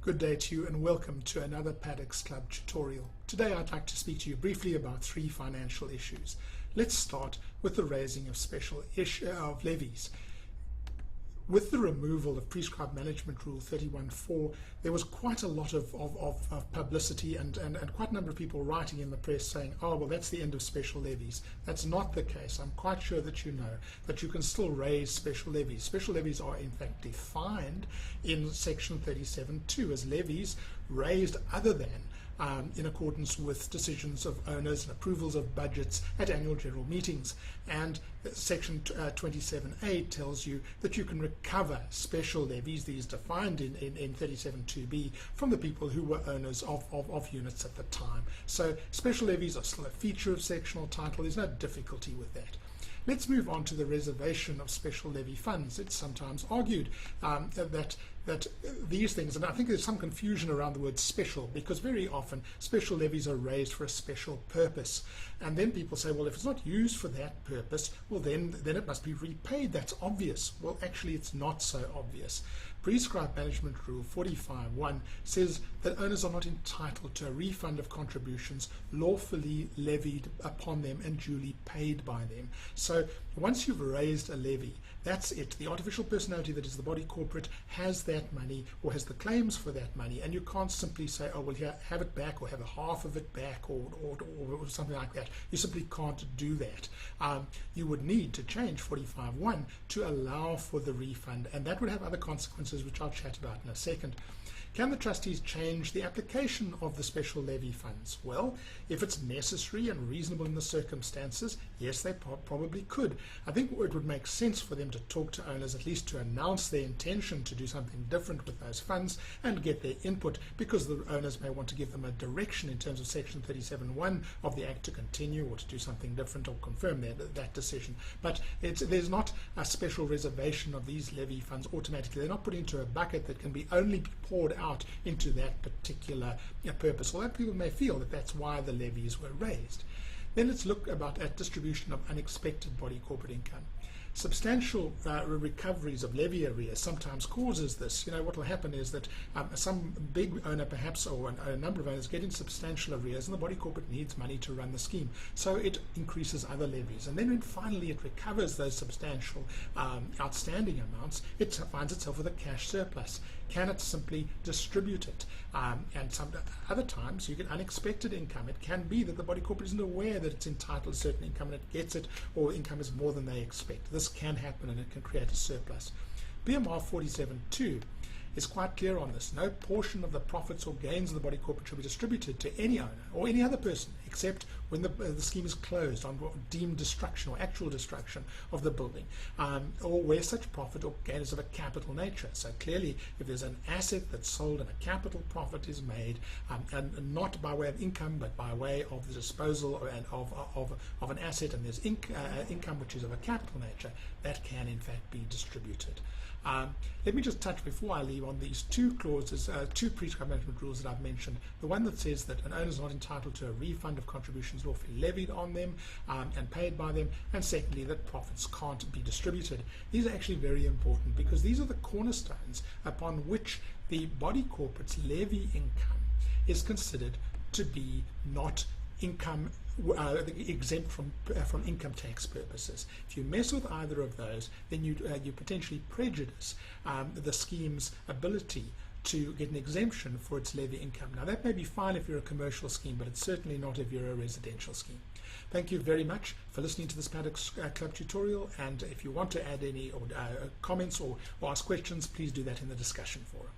Good day to you and welcome to another Paddocks Club tutorial. Today I'd like to speak to you briefly about three financial issues. Let's start with the raising of levies. With the removal of Prescribed Management Rule 31.4, there was quite a lot of publicity and quite a number of people writing in the press saying, oh, well, that's the end of special levies. That's not the case. I'm quite sure that you know that you can still raise special levies. Special levies are in fact defined in section 37.2 as levies raised other than in accordance with decisions of owners and approvals of budgets at annual general meetings. And section 27A tells you that you can recover special levies, these defined in 37.2b, from the people who were owners of units at the time. So special levies are still a feature of sectional title. There's no difficulty with that. Let's move on to the reservation of special levy funds. It's sometimes argued that these things, and I think there's some confusion around the word special, because very often special levies are raised for a special purpose. And then people say, well, if it's not used for that purpose, well, then it must be repaid. That's obvious. Well, actually, it's not so obvious. Prescribed Management Rule 45.1 says that owners are not entitled to a refund of contributions lawfully levied upon them and duly paid by them. So once you've raised a levy, that's it. The artificial personality that is the body corporate has that money or has the claims for that money, and you can't simply say, oh, well, here, have it back or have a half of it back or something like that. You simply can't do that. You would need to change 45.1 to allow for the refund, and that would have other consequences, which I'll chat about in a second. Can the trustees change the application of the special levy funds? Well, if it's necessary and reasonable in the circumstances, yes, they probably could. I think it would make sense for them to talk to owners, at least to announce their intention to do something different with those funds and get their input, because the owners may want to give them a direction in terms of section 37.1 of the Act to continue or to do something different or confirm that decision. But there's not a special reservation of these levy funds automatically. They're not put into a bucket that can be only poured out into that particular purpose, although people may feel that that's why the levies were raised. Then let's look at distribution of unexpected body corporate income. Substantial recoveries of levy arrears sometimes causes this. What will happen is that some big owner perhaps, or a number of owners, get in substantial arrears, and the body corporate needs money to run the scheme. So it increases other levies. And then when finally it recovers those substantial outstanding amounts, it finds itself with a cash surplus. Can it simply distribute it? And some other times you get unexpected income. It can be that the body corporate isn't aware that it's entitled to certain income and it gets it, or income is more than they expect. This can happen and it can create a surplus. BMR 47.2 is quite clear on this. No portion of the profits or gains of the body corporate shall be distributed to any owner or any other person except when the scheme is closed on deemed destruction or actual destruction of the building, or where such profit or gain is of a capital nature. So clearly, if there's an asset that's sold and a capital profit is made, and not by way of income but by way of the disposal of an asset, and there's income which is of a capital nature, that can in fact be distributed. Let me just touch before I leave on these two clauses, two prescribed management rules that I've mentioned. The one that says that an owner is not entitled to a refund of contributions lawfully levied on them and paid by them, and secondly, that profits can't be distributed. These are actually very important because these are the cornerstones upon which the body corporate's levy income is considered to be not income exempt from income tax purposes. If you mess with either of those, then you potentially prejudice the scheme's ability to get an exemption for its levy income. Now that may be fine if you're a commercial scheme, but it's certainly not if you're a residential scheme. Thank you very much for listening to this Paddocks Club tutorial, and if you want to add any comments or ask questions, please do that in the discussion forum.